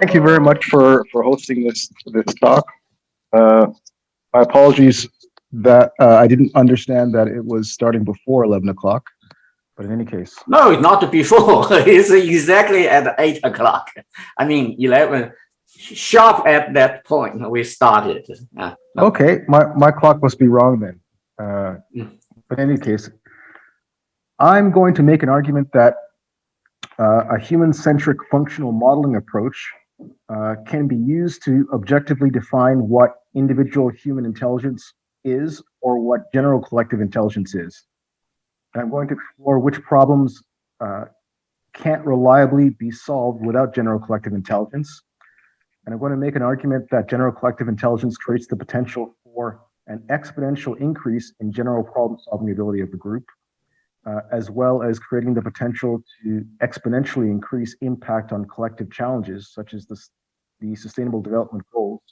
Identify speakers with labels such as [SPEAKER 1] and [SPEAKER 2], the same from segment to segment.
[SPEAKER 1] Thank you very much for hosting this talk. Uh, my apologies that I didn't understand that it was starting before 11 o'clock. But in any case,
[SPEAKER 2] No, not before. It's exactly at 8 o'clock. I mean, 11 sharp at that point we started. No.
[SPEAKER 1] okay, my clock must be wrong then.
[SPEAKER 2] Mm.
[SPEAKER 1] But in any case, I'm going to make an argument that a human-centric functional modeling approach can be used to objectively define what individual human intelligence is or what general collective intelligence is. And I'm going to explore which problems can't reliably be solved without general collective intelligence. And I'm going to make an argument that general collective intelligence creates the potential for an exponential increase in general problem-solving ability of the group, as well as creating the potential to exponentially increase impact on collective challenges, such as the Sustainable Development Goals,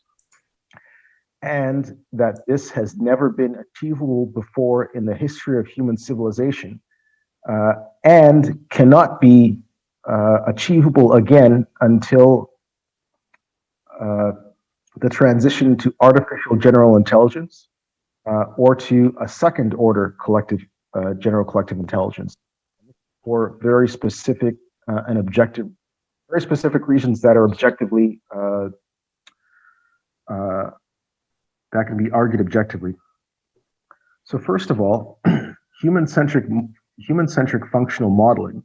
[SPEAKER 1] and that this has never been achievable before in the history of human civilization, and cannot be achievable again until the transition to artificial general intelligence or to a second order collective general collective intelligence for very specific and objective, very specific reasons that are objectively that can be argued objectively. So first of all, human-centric functional modeling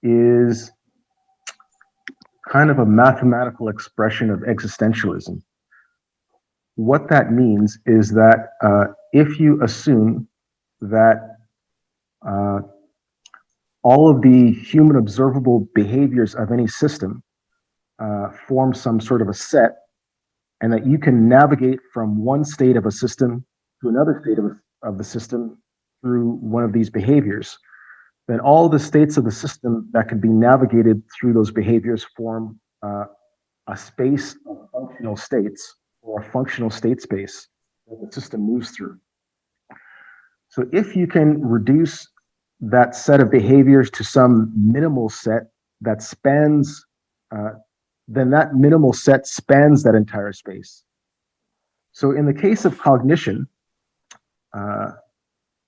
[SPEAKER 1] is kind of a mathematical expression of existentialism. What that means is that if you assume that all of the human observable behaviors of any system form some sort of a set, and that you can navigate from one state of a system to another state of the system through one of these behaviors, then all the states of the system that can be navigated through those behaviors form a space of functional states, or a functional state space that the system moves through. So if you can reduce that set of behaviors to some minimal set that spans, then that minimal set spans that entire space. So in the case of cognition,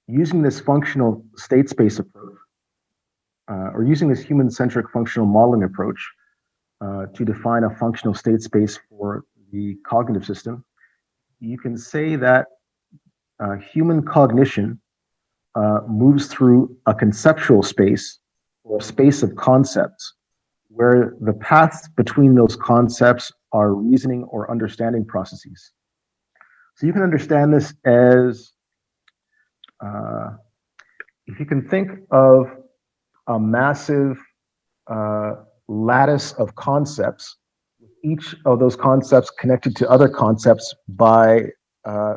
[SPEAKER 1] using this functional state space approach, or using this human-centric functional modeling approach to define a functional state space for the cognitive system, you can say that human cognition moves through a conceptual space, or a space of concepts, where the paths between those concepts are reasoning or understanding processes. So you can understand this as, if you can think of a massive lattice of concepts, each of those concepts connected to other concepts by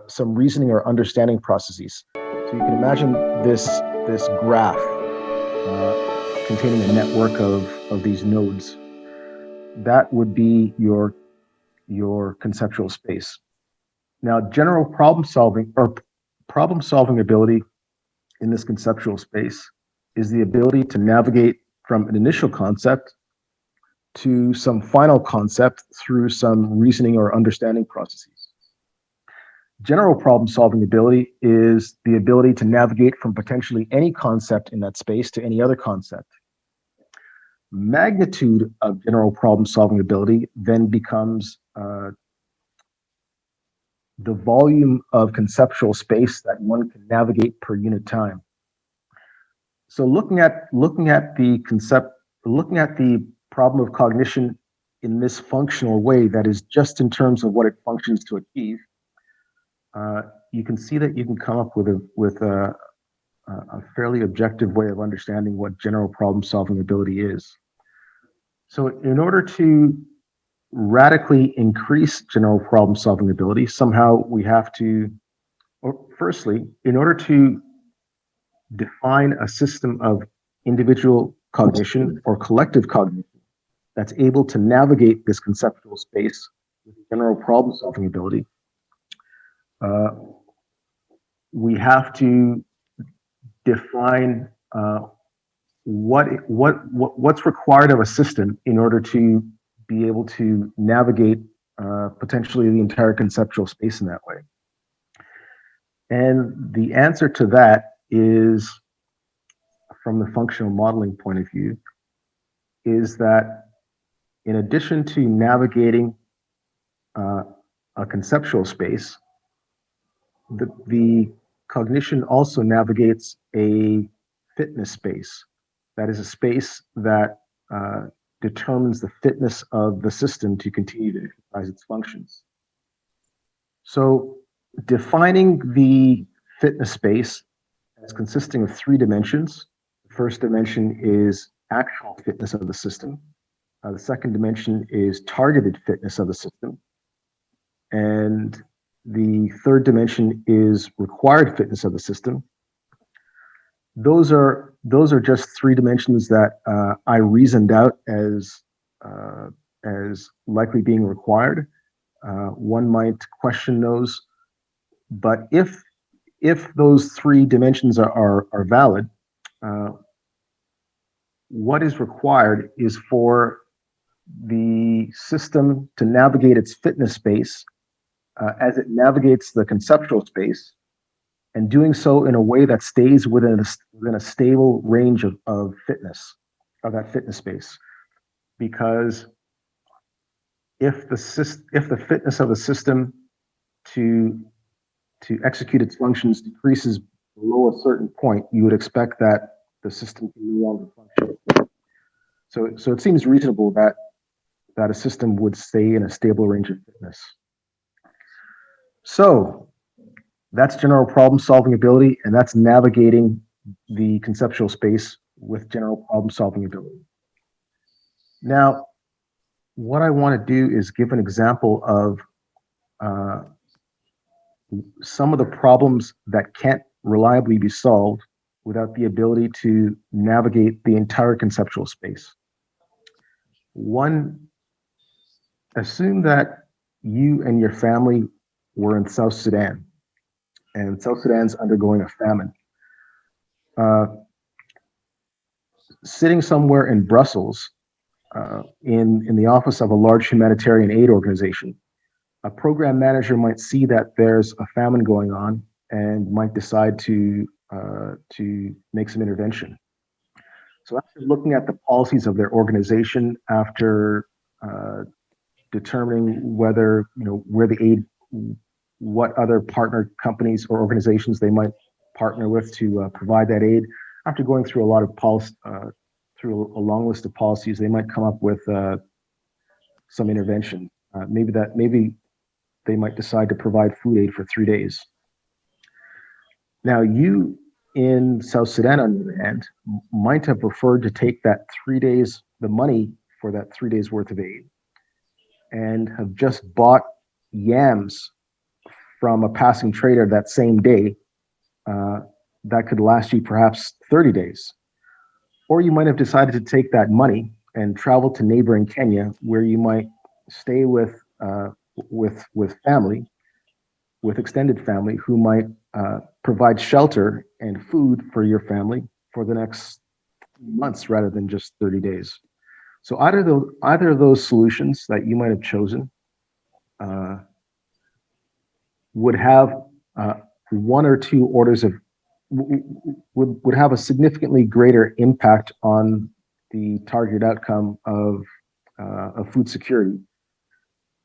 [SPEAKER 1] some reasoning or understanding processes. So you can imagine this graph containing a network of these nodes. That would be your conceptual space. Now, general problem solving ability in this conceptual space is the ability to navigate from an initial concept to some final concept through some reasoning or understanding processes. General problem solving ability is the ability to navigate from potentially any concept in that space to any other concept. Magnitude of general problem solving ability then becomes the volume of conceptual space that one can navigate per unit time. So looking at the problem of cognition in this functional way, that is just in terms of what it functions to achieve, you can see that you can come up with a fairly objective way of understanding what general problem solving ability is. So in order to radically increase general problem solving ability, somehow we have to, or firstly, in order to define a system of individual cognition or collective cognition that's able to navigate this conceptual space with general problem solving ability, we have to define what's required of a system in order to be able to navigate potentially the entire conceptual space in that way? And the answer to that is, from the functional modeling point of view, is that in addition to navigating a conceptual space, the cognition also navigates a fitness space. That is a space that determines the fitness of the system to continue to exercise its functions. So defining the fitness space as consisting of 3 dimensions. The first dimension is actual fitness of the system. The second dimension is targeted fitness of the system. And the third dimension is required fitness of the system. Those are just 3 dimensions that I reasoned out as likely being required. One might question those, but if those 3 dimensions are valid, what is required is for the system to navigate its fitness space as it navigates the conceptual space, and doing so in a way that stays within a stable range of fitness, of that fitness space. Because if the fitness of the system to execute its functions decreases below a certain point, you would expect that the system can no longer function. So it seems reasonable that a system would stay in a stable range of fitness. So that's general problem solving ability, and that's navigating the conceptual space with general problem solving ability. Now, what I want to do is give an example of some of the problems that can't reliably be solved without the ability to navigate the entire conceptual space. One, assume that you and your family were in South Sudan, and South Sudan's undergoing a famine. Sitting somewhere in Brussels, in the office of a large humanitarian aid organization, a program manager might see that there's a famine going on and might decide to make some intervention. So after looking at the policies of their organization, after determining whether, where the aid, what other partner companies or organizations they might partner with to provide that aid, after going through a lot of policy, through a long list of policies, they might come up with some intervention. Maybe they might decide to provide food aid for 3 days. Now, you in South Sudan, on the other hand, might have preferred to take that 3 days, the money for that 3 days worth of aid, and have just bought yams from a passing trader that same day that could last you perhaps 30 days. Or you might have decided to take that money and travel to neighboring Kenya, where you might stay with family, with extended family, who might provide shelter and food for your family for the next months rather than just 30 days. So either of those solutions that you might have chosen would have 1 or 2 orders of would have a significantly greater impact on the targeted outcome of food security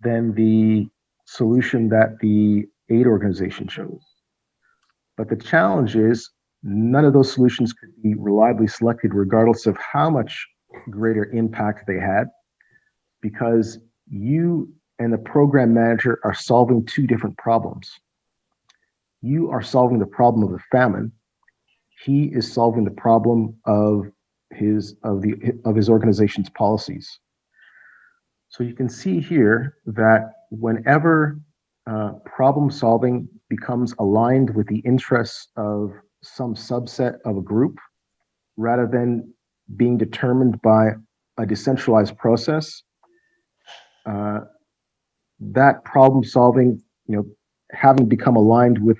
[SPEAKER 1] than the solution that the aid organization chose. But the challenge is none of those solutions could be reliably selected regardless of how much greater impact they had, because you and the program manager are solving 2 different problems. You are solving the problem of the famine. He is solving the problem of his organization's policies. So you can see here that whenever problem solving becomes aligned with the interests of some subset of a group, rather than being determined by a decentralized process, that problem solving, having become aligned with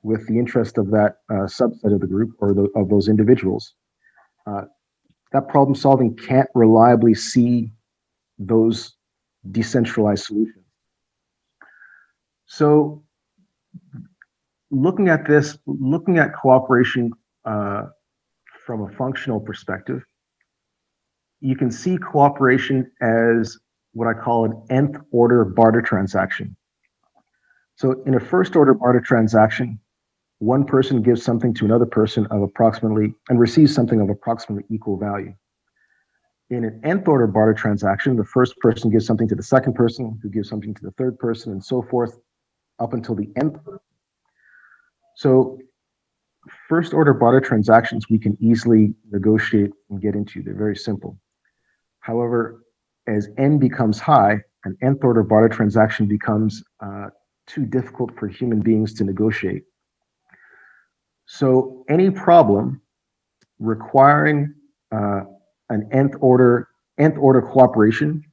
[SPEAKER 1] the interest of that subset of the group or of those individuals, that problem solving can't reliably see those decentralized solutions. So looking at this, looking at cooperation from a functional perspective, you can see cooperation as what I call an nth order barter transaction. So in a first order barter transaction, one person gives something to another person of approximately and receives something of approximately equal value. In an nth order barter transaction, the first person gives something to the second person, who gives something to the third person, and so forth up until the nth. So first order barter transactions we can easily negotiate and get into. They're very simple. However, as n becomes high, an nth order barter transaction becomes too difficult for human beings to negotiate. So any problem requiring an nth order cooperation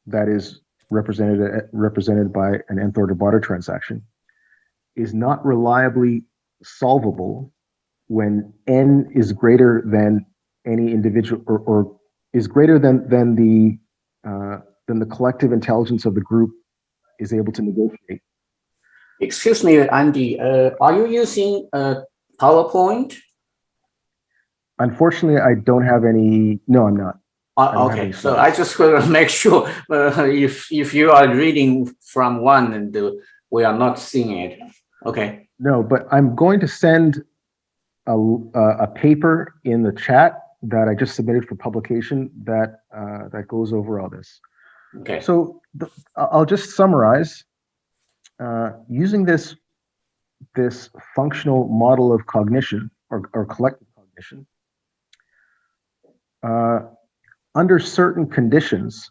[SPEAKER 1] that is represented by an nth order barter transaction is not reliably solvable when n is greater than any individual or is greater than the collective intelligence of the group is able to negotiate.
[SPEAKER 2] Excuse me, Andy, are you using PowerPoint?
[SPEAKER 1] Unfortunately, I don't have any. No, I'm not.
[SPEAKER 2] Okay, so I just want to make sure if you are reading from one and we are not seeing it. Okay.
[SPEAKER 1] No, but I'm going to send a paper in the chat that I just submitted for publication that goes over all this.
[SPEAKER 2] Okay.
[SPEAKER 1] So I'll just summarize. Using this functional model of cognition or collective cognition, under certain conditions,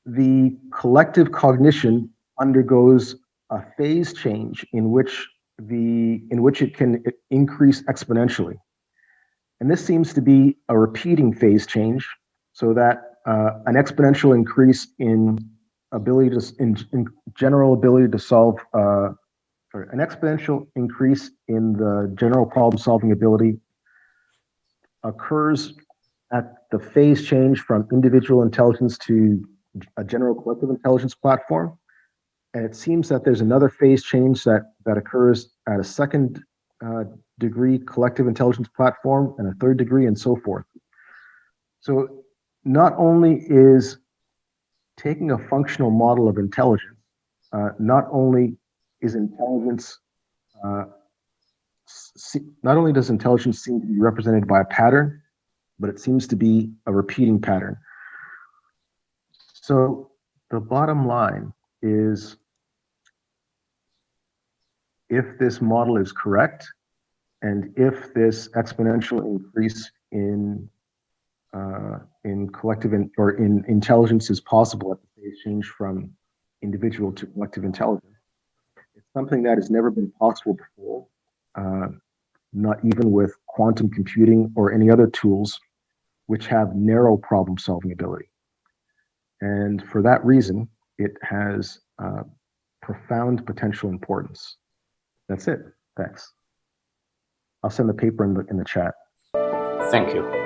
[SPEAKER 1] the collective cognition undergoes a phase change in which it can increase exponentially. And this seems to be a repeating phase change, so that an exponential increase in general ability to solve, an exponential increase in the general problem solving ability occurs at the phase change from individual intelligence to a general collective intelligence platform. And it seems that there's another phase change that occurs at a second degree collective intelligence platform and a third degree and so forth. So not only is taking a functional model of intelligence, not only does intelligence seem to be represented by a pattern, but it seems to be a repeating pattern. So the bottom line is, if this model is correct, and if this exponential increase in collective or in intelligence is possible at the phase change from individual to collective intelligence, it's something that has never been possible before, not even with quantum computing or any other tools which have narrow problem solving ability. And for that reason, it has profound potential importance. That's it. Thanks. I'll send the paper in the chat.
[SPEAKER 2] Thank you.